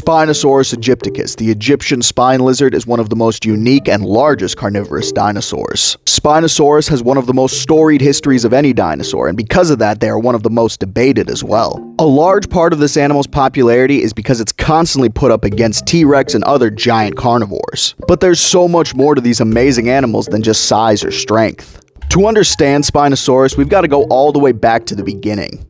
Spinosaurus Aegyptiacus, the Egyptian spine lizard, is one of the most unique and largest carnivorous dinosaurs. Spinosaurus has one of the most storied histories of any dinosaur, and because of that, they are one of the most debated as well. A large part of this animal's popularity is because it's constantly put up against T-Rex and other giant carnivores. But there's so much more to these amazing animals than just size or strength. To understand Spinosaurus, we've got to go all the way back to the beginning.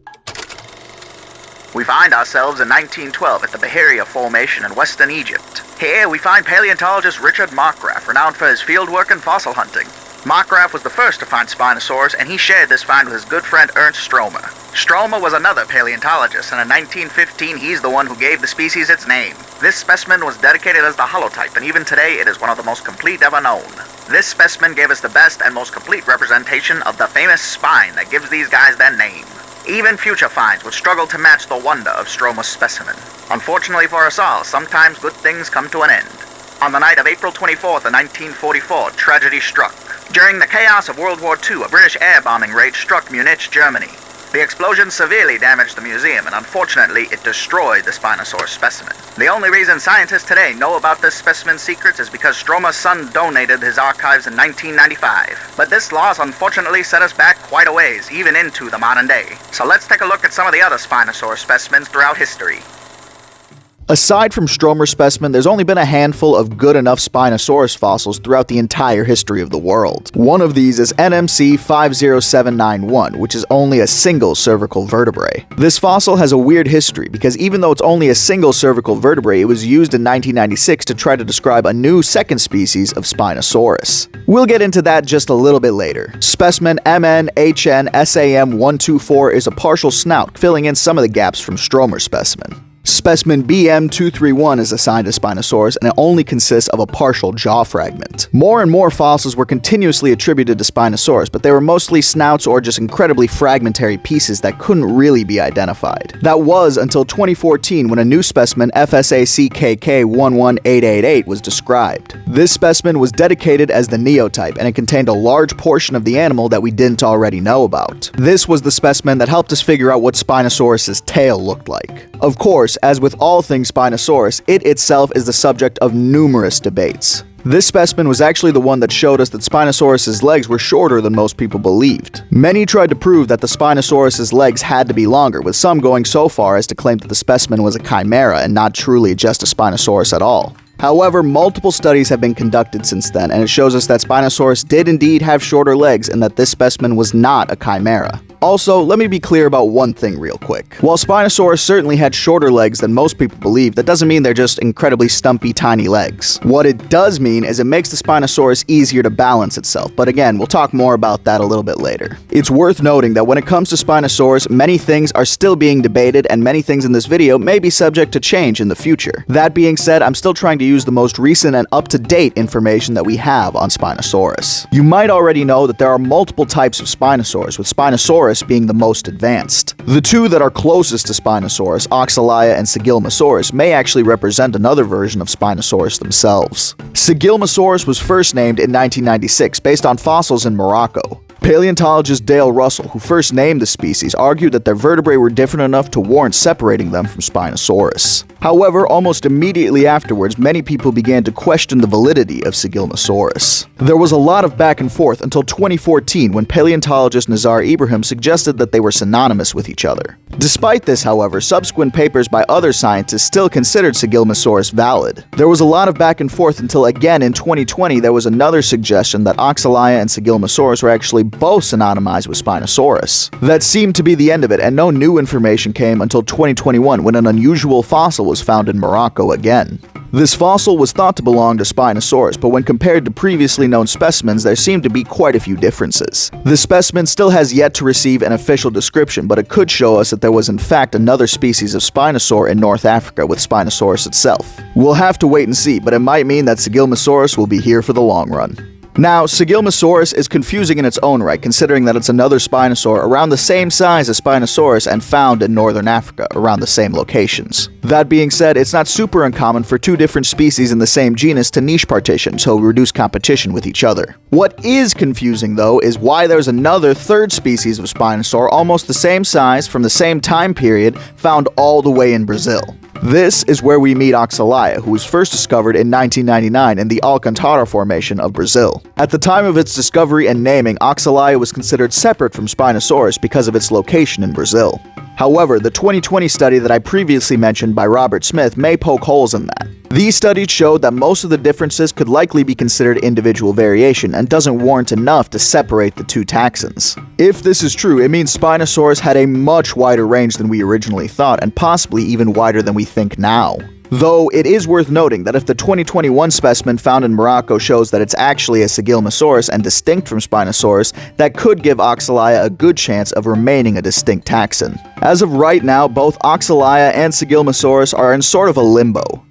We find ourselves in 1912 at the Bahariya Formation in western Egypt. Here we find paleontologist Richard Markgraf, renowned for his fieldwork and fossil hunting. Markgraf was the first to find Spinosaurus, and he shared this find with his good friend Ernst Stromer. Stromer was another paleontologist, and in 1915 he's the one who gave the species its name. This specimen was dedicated as the holotype, and even today it is one of the most complete ever known. This specimen gave us the best and most complete representation of the famous spine that gives these guys their name. Even future finds would struggle to match the wonder of Stromer Specimen. Unfortunately for us all, sometimes good things come to an end. On the night of April 24th of 1944, tragedy struck. During the chaos of World War II, a British air bombing raid struck Munich, Germany. The explosion severely damaged the museum, and unfortunately, it destroyed the Spinosaurus specimen. The only reason scientists today know about this specimen's secrets is because Stromer's son donated his archives in 1995. But this loss unfortunately set us back quite a ways, even into the modern day. So let's take a look at some of the other Spinosaurus specimens throughout history. Aside from Stromer Specimen, there's only been a handful of good enough Spinosaurus fossils throughout the entire history of the world. One of these is NMC 50791, which is only a single cervical vertebrae. This fossil has a weird history because even though it's only a single cervical vertebrae, it was used in 1996 to try to describe a new second species of Spinosaurus. We'll get into that just a little bit later. Specimen MNHN SAM124 is a partial snout, filling in some of the gaps from Stromer Specimen. Specimen BM231 is assigned to Spinosaurus, and it only consists of a partial jaw fragment. More and more fossils were continuously attributed to Spinosaurus, but they were mostly snouts or just incredibly fragmentary pieces that couldn't really be identified. That was until 2014 when a new specimen FSACKK11888 was described. This specimen was dedicated as the neotype, and it contained a large portion of the animal that we didn't already know about. This was the specimen that helped us figure out what Spinosaurus's tail looked like. Of course, as with all things Spinosaurus, it itself is the subject of numerous debates. This specimen was actually the one that showed us that Spinosaurus's legs were shorter than most people believed. Many tried to prove that the Spinosaurus's legs had to be longer, with some going so far as to claim that the specimen was a chimera and not truly just a Spinosaurus at all. However, multiple studies have been conducted since then, and it shows us that Spinosaurus did indeed have shorter legs and that this specimen was not a chimera. Also, let me be clear about one thing real quick. While Spinosaurus certainly had shorter legs than most people believe, that doesn't mean they're just incredibly stumpy, tiny legs. What it does mean is it makes the Spinosaurus easier to balance itself, but again, we'll talk more about that a little bit later. It's worth noting that when it comes to Spinosaurus, many things are still being debated, and many things in this video may be subject to change in the future. That being said, I'm still trying to use the most recent and up-to-date information that we have on Spinosaurus. You might already know that there are multiple types of Spinosaurus, with Spinosaurus being the most advanced. The two that are closest to Spinosaurus, Oxala and Sigilmosaurus, may actually represent another version of Spinosaurus themselves. Sigilmosaurus was first named in 1996 based on fossils in Morocco. Paleontologist Dale Russell, who first named the species, argued that their vertebrae were different enough to warrant separating them from Spinosaurus. However, almost immediately afterwards, many people began to question the validity of Sigilmosaurus. There was a lot of back and forth until 2014 when paleontologist Nazar Ibrahim suggested that they were synonymous with each other. Despite this, however, subsequent papers by other scientists still considered Sigilmosaurus valid. There was a lot of back and forth until again in 2020 there was another suggestion that Oxala and Sigilmosaurus were actually both synonymized with Spinosaurus. That seemed to be the end of it, and no new information came until 2021 when an unusual fossil was found in Morocco again. This fossil was thought to belong to Spinosaurus, but when compared to previously known specimens, there seemed to be quite a few differences. This specimen still has yet to receive an official description, but it could show us that there was in fact another species of Spinosaur in North Africa with Spinosaurus itself. We'll have to wait and see, but it might mean that Sigilmosaurus will be here for the long run. Now, Sigilmosaurus is confusing in its own right, considering that it's another Spinosaur around the same size as Spinosaurus and found in northern Africa, around the same locations. That being said, it's not super uncommon for two different species in the same genus to niche partition, to reduce competition with each other. What is confusing, though, is why there's another third species of Spinosaur almost the same size, from the same time period, found all the way in Brazil. This is where we meet Oxala, who was first discovered in 1999 in the Alcantara Formation of Brazil. At the time of its discovery and naming, Oxala was considered separate from Spinosaurus because of its location in Brazil. However, the 2020 study that I previously mentioned by Robert Smith may poke holes in that. These studies showed that most of the differences could likely be considered individual variation and doesn't warrant enough to separate the two taxons. If this is true, it means Spinosaurus had a much wider range than we originally thought, and possibly even wider than we think now. Though it is worth noting that if the 2021 specimen found in Morocco shows that it's actually a Sigilmosaurus and distinct from Spinosaurus, that could give Oxala a good chance of remaining a distinct taxon. As of right now, both Oxala and Sigilmosaurus are in sort of a limbo.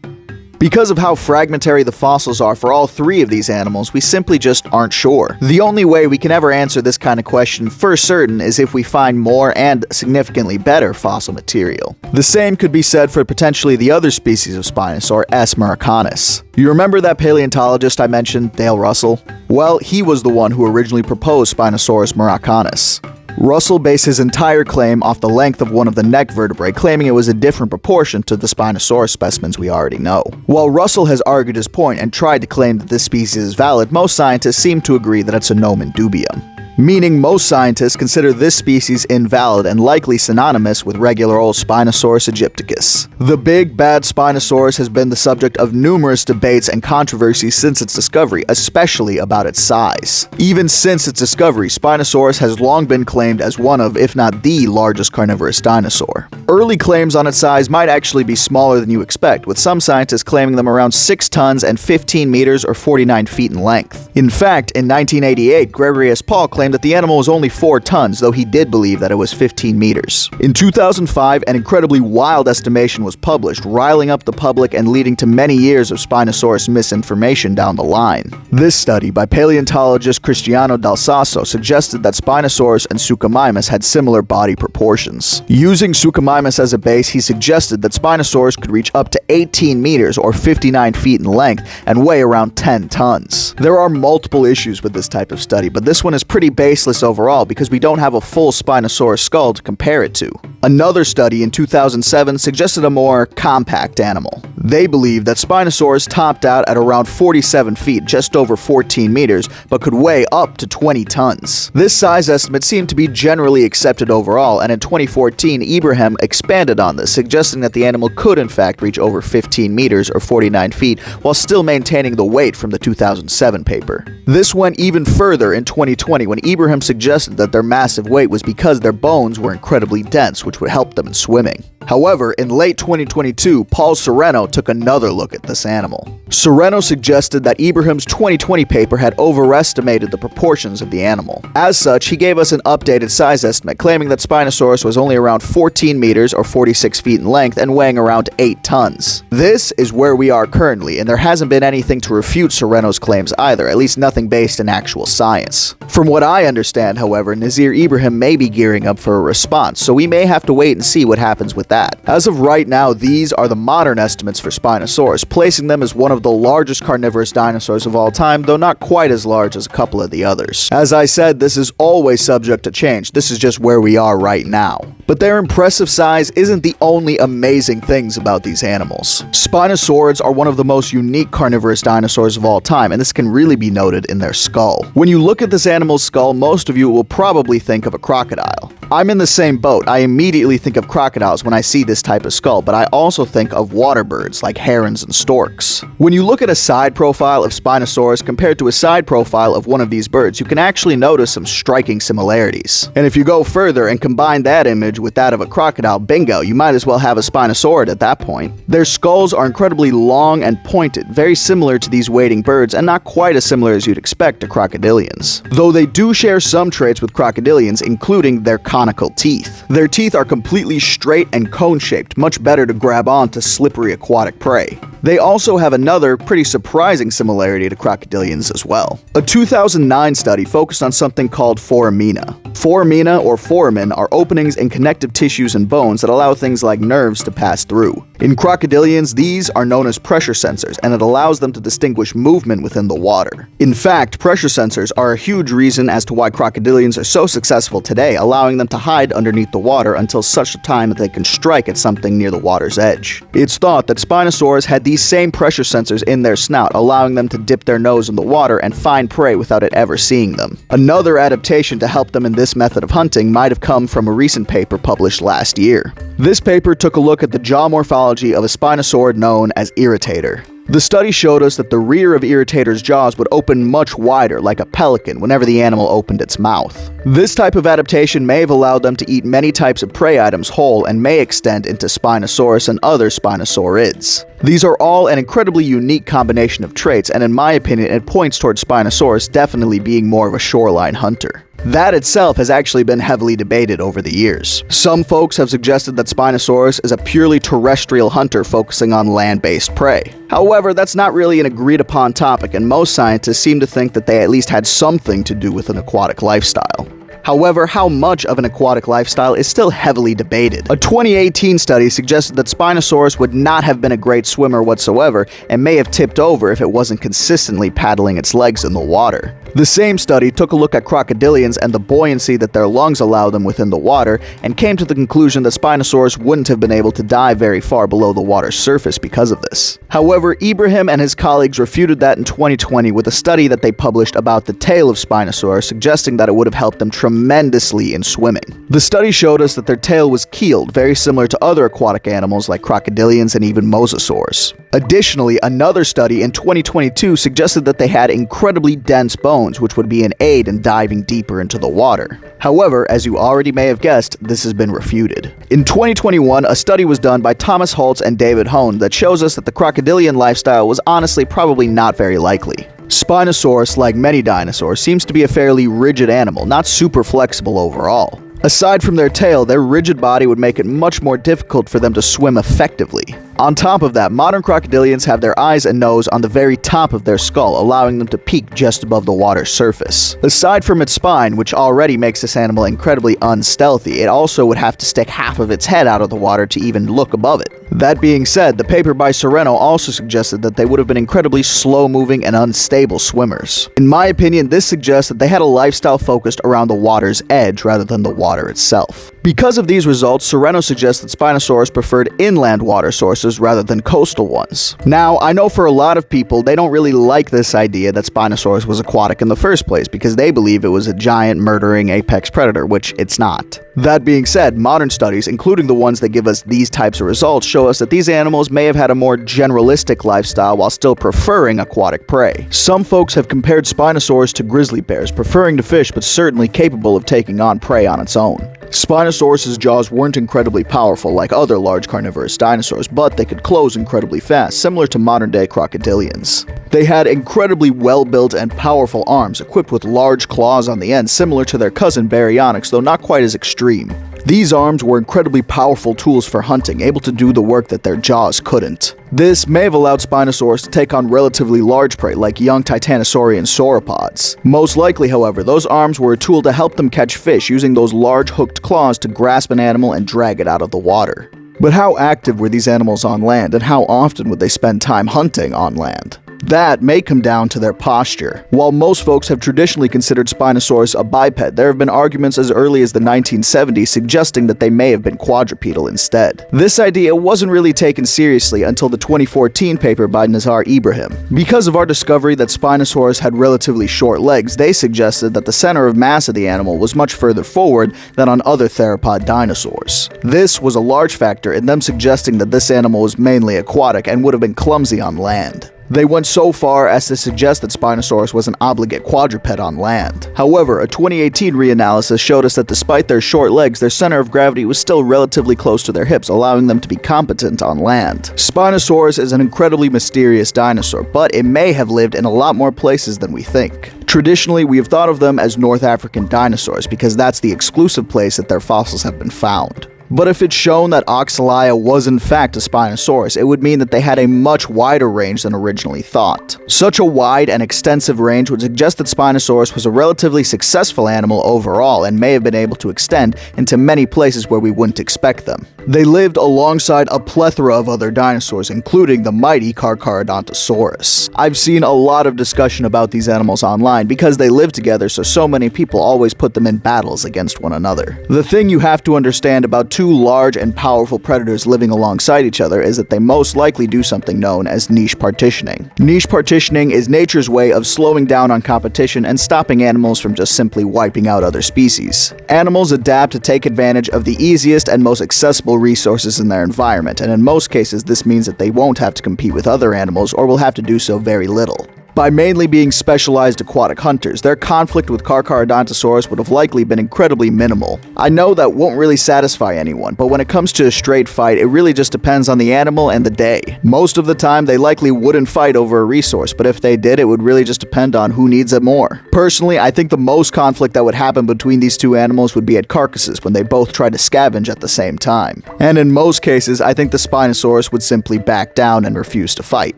Because of how fragmentary the fossils are for all three of these animals, we simply just aren't sure. The only way we can ever answer this kind of question for certain is if we find more and significantly better fossil material. The same could be said for potentially the other species of Spinosaur, S. americanus. You remember that paleontologist I mentioned, Dale Russell? Well, he was the one who originally proposed Spinosaurus americanus. Russell based his entire claim off the length of one of the neck vertebrae, claiming it was a different proportion to the Spinosaurus specimens we already know. While Russell has argued his point and tried to claim that this species is valid, most scientists seem to agree that it's a nomen dubium. Meaning most scientists consider this species invalid and likely synonymous with regular old Spinosaurus Aegyptiacus. The big bad Spinosaurus has been the subject of numerous debates and controversies since its discovery, especially about its size. Even since its discovery, Spinosaurus has long been claimed as one of, if not the largest carnivorous dinosaur. Early claims on its size might actually be smaller than you expect, with some scientists claiming them around 6 tons and 15 meters or 49 feet in length. In fact, in 1988, Gregory S. Paul claimed that the animal was only 4 tons, though he did believe that it was 15 meters. In 2005, an incredibly wild estimation was published, riling up the public and leading to many years of Spinosaurus misinformation down the line. This study, by paleontologist Cristiano Dal Sasso, suggested that Spinosaurus and Suchomimus had similar body proportions. Using Suchomimus as a base, he suggested that Spinosaurus could reach up to 18 meters or 59 feet in length and weigh around 10 tons. There are multiple issues with this type of study, but this one is pretty baseless overall because we don't have a full Spinosaurus skull to compare it to. Another study in 2007 suggested a more compact animal. They believed that Spinosaurus topped out at around 47 feet, just over 14 meters, but could weigh up to 20 tons. This size estimate seemed to be generally accepted overall, and in 2014, Ibrahim expanded on this, suggesting that the animal could in fact reach over 15 meters or 49 feet, while still maintaining the weight from the 2007 paper. This went even further in 2020 when Ibrahim suggested that their massive weight was because their bones were incredibly dense, which would help them in swimming. However, in late 2022, Paul Sereno took another look at this animal. Sereno suggested that Ibrahim's 2020 paper had overestimated the proportions of the animal. As such, he gave us an updated size estimate, claiming that Spinosaurus was only around 14 meters or 46 feet in length and weighing around 8 tons. This is where we are currently, and there hasn't been anything to refute Sereno's claims either, at least nothing based in actual science. From what I understand, however, Nazir Ibrahim may be gearing up for a response, so we may have to wait and see what happens with that. As of right now, these are the modern estimates for Spinosaurus, placing them as one of the largest carnivorous dinosaurs of all time, though not quite as large as a couple of the others. As I said, this is always subject to change. This is just where we are right now. But their impressive size isn't the only amazing things about these animals. Spinosaurids are one of the most unique carnivorous dinosaurs of all time, and this can really be noted in their skull. When you look at this animal's skull, most of you will probably think of a crocodile. I'm in the same boat. I immediately think of crocodiles when I see this type of skull, but I also think of water birds like herons and storks. When you look at a side profile of Spinosaurus compared to a side profile of one of these birds, you can actually notice some striking similarities. And if you go further and combine that image with that of a crocodile, bingo, you might as well have a Spinosaurid at that point. Their skulls are incredibly long and pointed, very similar to these wading birds and not quite as similar as you'd expect to crocodilians. Though they do share some traits with crocodilians, including their conical teeth. Their teeth are completely straight and cone-shaped, much better to grab on to slippery aquatic prey. They also have another pretty surprising similarity to crocodilians as well. A 2009 study focused on something called foramina. Foramina or foramen are openings and connections connective tissues and bones that allow things like nerves to pass through. In crocodilians, these are known as pressure sensors, and it allows them to distinguish movement within the water. In fact, pressure sensors are a huge reason as to why crocodilians are so successful today, allowing them to hide underneath the water until such a time that they can strike at something near the water's edge. It's thought that Spinosaurus had these same pressure sensors in their snout, allowing them to dip their nose in the water and find prey without it ever seeing them. Another adaptation to help them in this method of hunting might have come from a recent paper published last year. This paper took a look at the jaw morphology of a spinosaurid known as Irritator. The study showed us that the rear of Irritator's jaws would open much wider, like a pelican, whenever the animal opened its mouth. This type of adaptation may have allowed them to eat many types of prey items whole and may extend into Spinosaurus and other spinosaurids. These are all an incredibly unique combination of traits, and in my opinion, it points towards Spinosaurus definitely being more of a shoreline hunter. That itself has actually been heavily debated over the years. Some folks have suggested that Spinosaurus is a purely terrestrial hunter focusing on land-based prey. However, that's not really an agreed-upon topic, and most scientists seem to think that they at least had something to do with an aquatic lifestyle. However, how much of an aquatic lifestyle is still heavily debated. A 2018 study suggested that Spinosaurus would not have been a great swimmer whatsoever and may have tipped over if it wasn't consistently paddling its legs in the water. The same study took a look at crocodilians and the buoyancy that their lungs allow them within the water, and came to the conclusion that Spinosaurus wouldn't have been able to dive very far below the water's surface because of this. However, Ibrahim and his colleagues refuted that in 2020 with a study that they published about the tail of Spinosaurus, suggesting that it would have helped them tremendously in swimming. The study showed us that their tail was keeled, very similar to other aquatic animals like crocodilians and even mosasaurs. Additionally, another study in 2022 suggested that they had incredibly dense bones, which would be an aid in diving deeper into the water. However, as you already may have guessed, this has been refuted. In 2021, a study was done by Thomas Holtz and David Hone that shows us that the crocodilian lifestyle was honestly probably not very likely. Spinosaurus, like many dinosaurs, seems to be a fairly rigid animal, not super flexible overall. Aside from their tail, their rigid body would make it much more difficult for them to swim effectively. On top of that, modern crocodilians have their eyes and nose on the very top of their skull, allowing them to peak just above the water's surface. Aside from its spine, which already makes this animal incredibly unstealthy, it also would have to stick half of its head out of the water to even look above it. That being said, the paper by Sereno also suggested that they would have been incredibly slow-moving and unstable swimmers. In my opinion, this suggests that they had a lifestyle focused around the water's edge rather than the water itself. Because of these results, Sereno suggests that Spinosaurus preferred inland water sources rather than coastal ones. Now, I know for a lot of people, they don't really like this idea that Spinosaurus was aquatic in the first place because they believe it was a giant murdering apex predator, which it's not. That being said, modern studies, including the ones that give us these types of results, show us that these animals may have had a more generalistic lifestyle while still preferring aquatic prey. Some folks have compared Spinosaurus to grizzly bears, preferring to fish but certainly capable of taking on prey on its own. Spinosaurus's jaws weren't incredibly powerful like other large carnivorous dinosaurs, but they could close incredibly fast, similar to modern-day crocodilians. They had incredibly well-built and powerful arms, equipped with large claws on the end, similar to their cousin Baryonyx, though not quite as extreme. These arms were incredibly powerful tools for hunting, able to do the work that their jaws couldn't. This may have allowed Spinosaurus to take on relatively large prey like young titanosaurian sauropods. Most likely, however, those arms were a tool to help them catch fish, using those large hooked claws to grasp an animal and drag it out of the water. But how active were these animals on land, and how often would they spend time hunting on land? That may come down to their posture. While most folks have traditionally considered Spinosaurus a biped, there have been arguments as early as the 1970s suggesting that they may have been quadrupedal instead. This idea wasn't really taken seriously until the 2014 paper by Nazar Ibrahim. Because of our discovery that Spinosaurus had relatively short legs, they suggested that the center of mass of the animal was much further forward than on other theropod dinosaurs. This was a large factor in them suggesting that this animal was mainly aquatic and would have been clumsy on land. They went so far as to suggest that Spinosaurus was an obligate quadruped on land. However, a 2018 reanalysis showed us that despite their short legs, their center of gravity was still relatively close to their hips, allowing them to be competent on land. Spinosaurus is an incredibly mysterious dinosaur, but it may have lived in a lot more places than we think. Traditionally, we have thought of them as North African dinosaurs because that's the exclusive place that their fossils have been found. But if it's shown that Oxala was in fact a Spinosaurus, it would mean that they had a much wider range than originally thought. Such a wide and extensive range would suggest that Spinosaurus was a relatively successful animal overall and may have been able to extend into many places where we wouldn't expect them. They lived alongside a plethora of other dinosaurs, including the mighty Carcharodontosaurus. I've seen a lot of discussion about these animals online because they live together, so many people always put them in battles against one another. The thing you have to understand about two large and powerful predators living alongside each other is that they most likely do something known as niche partitioning. Niche partitioning is nature's way of slowing down on competition and stopping animals from just simply wiping out other species. Animals adapt to take advantage of the easiest and most accessible resources in their environment, and in most cases this means that they won't have to compete with other animals or will have to do so very little. By mainly being specialized aquatic hunters, their conflict with Carcharodontosaurus would have likely been incredibly minimal. I know that won't really satisfy anyone, but when it comes to a straight fight, it really just depends on the animal and the day. Most of the time, they likely wouldn't fight over a resource, but if they did, it would really just depend on who needs it more. Personally, I think the most conflict that would happen between these two animals would be at carcasses when they both try to scavenge at the same time. And in most cases, I think the Spinosaurus would simply back down and refuse to fight.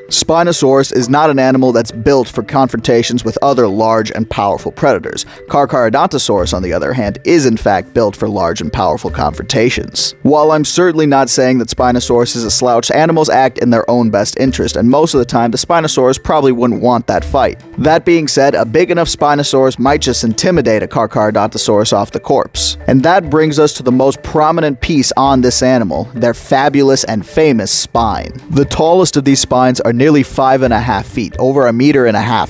Spinosaurus is not an animal that's built for confrontations with other large and powerful predators. Carcharodontosaurus, on the other hand, is in fact built for large and powerful confrontations. While I'm certainly not saying that Spinosaurus is a slouch, animals act in their own best interest, and most of the time the Spinosaurus probably wouldn't want that fight. That being said, a big enough Spinosaurus might just intimidate a Carcharodontosaurus off the corpse. And that brings us to the most prominent piece on this animal, their fabulous and famous spine. The tallest of these spines are nearly 5.5 feet, over 1.5 meters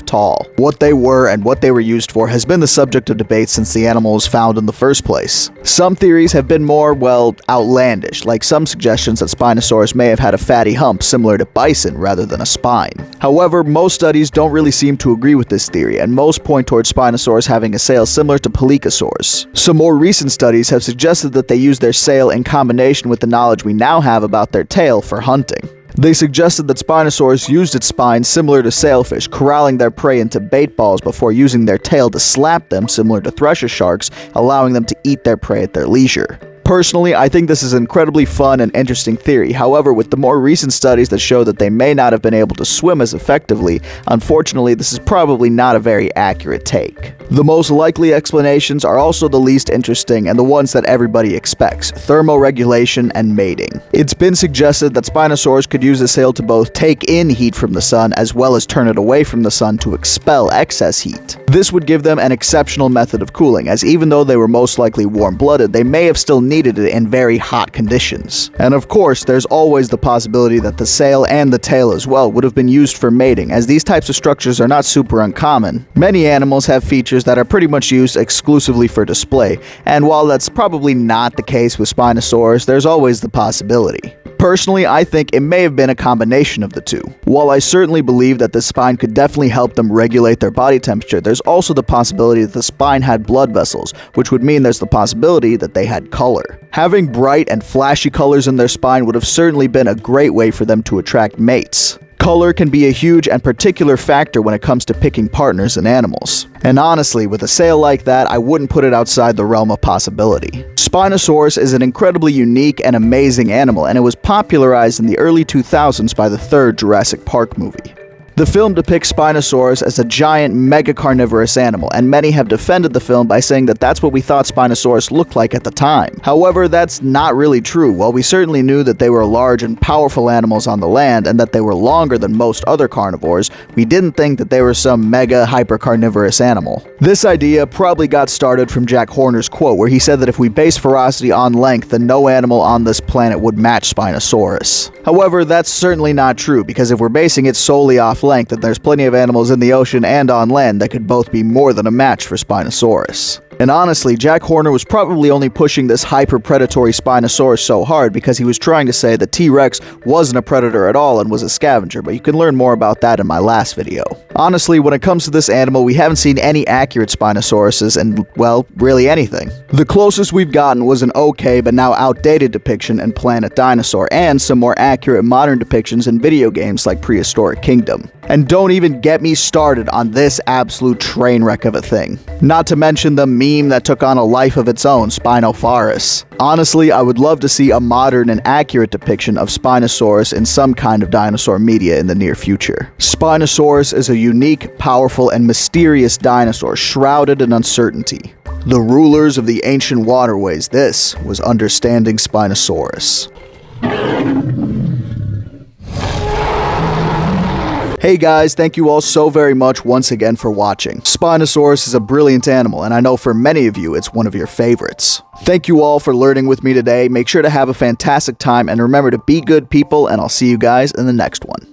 tall. What they were and what they were used for has been the subject of debate since the animal was found in the first place. Some theories have been more, well, outlandish, like some suggestions that Spinosaurus may have had a fatty hump similar to bison rather than a spine. However, most studies don't really seem to agree with this theory, and most point towards Spinosaurus having a sail similar to Pelycosaurus. Some more recent studies have suggested that they used their sail in combination with the knowledge we now have about their tail for hunting. They suggested that Spinosaurus used its spine similar to sailfish, corralling their prey into bait balls before using their tail to slap them similar to thresher sharks, allowing them to eat their prey at their leisure. Personally, I think this is an incredibly fun and interesting theory. However, with the more recent studies that show that they may not have been able to swim as effectively, unfortunately this is probably not a very accurate take. The most likely explanations are also the least interesting and the ones that everybody expects: thermoregulation and mating. It's been suggested that Spinosaurus could use the sail to both take in heat from the sun as well as turn it away from the sun to expel excess heat. This would give them an exceptional method of cooling, as even though they were most likely warm-blooded, they may have still needed it in very hot conditions. And of course, there's always the possibility that the sail and the tail as well would have been used for mating, as these types of structures are not super uncommon. Many animals have features that are pretty much used exclusively for display, and while that's probably not the case with Spinosaurus, there's always the possibility. Personally, I think it may have been a combination of the two. While I certainly believe that the spine could definitely help them regulate their body temperature, there's also the possibility that the spine had blood vessels, which would mean there's the possibility that they had color. Having bright and flashy colors in their spine would have certainly been a great way for them to attract mates. Color can be a huge and particular factor when it comes to picking partners in animals. And honestly, with a sail like that, I wouldn't put it outside the realm of possibility. Spinosaurus is an incredibly unique and amazing animal, and it was popularized in the early 2000s by the third Jurassic Park movie. The film depicts Spinosaurus as a giant mega-carnivorous animal, and many have defended the film by saying that that's what we thought Spinosaurus looked like at the time. However, that's not really true. While we certainly knew that they were large and powerful animals on the land, and that they were longer than most other carnivores, we didn't think that they were some mega-hyper-carnivorous animal. This idea probably got started from Jack Horner's quote, where he said that if we base ferocity on length, then no animal on this planet would match Spinosaurus. However, that's certainly not true, because if we're basing it solely off length, and there's plenty of animals in the ocean and on land that could both be more than a match for Spinosaurus. And honestly, Jack Horner was probably only pushing this hyper-predatory Spinosaurus so hard because he was trying to say that T-Rex wasn't a predator at all and was a scavenger, but you can learn more about that in my last video. Honestly, when it comes to this animal, we haven't seen any accurate Spinosauruses and, well, really anything. The closest we've gotten was an okay but now outdated depiction in Planet Dinosaur, and some more accurate modern depictions in video games like Prehistoric Kingdom. And don't even get me started on this absolute train wreck of a thing. Not to mention the meme meme that took on a life of its own, Spinosaurus. Honestly, I would love to see a modern and accurate depiction of Spinosaurus in some kind of dinosaur media in the near future. Spinosaurus is a unique, powerful, and mysterious dinosaur shrouded in uncertainty. The rulers of the ancient waterways, this was understanding Spinosaurus. Hey guys, thank you all so very much once again for watching. Spinosaurus is a brilliant animal, and I know for many of you it's one of your favorites. Thank you all for learning with me today. Make sure to have a fantastic time, and remember to be good people, and I'll see you guys in the next one.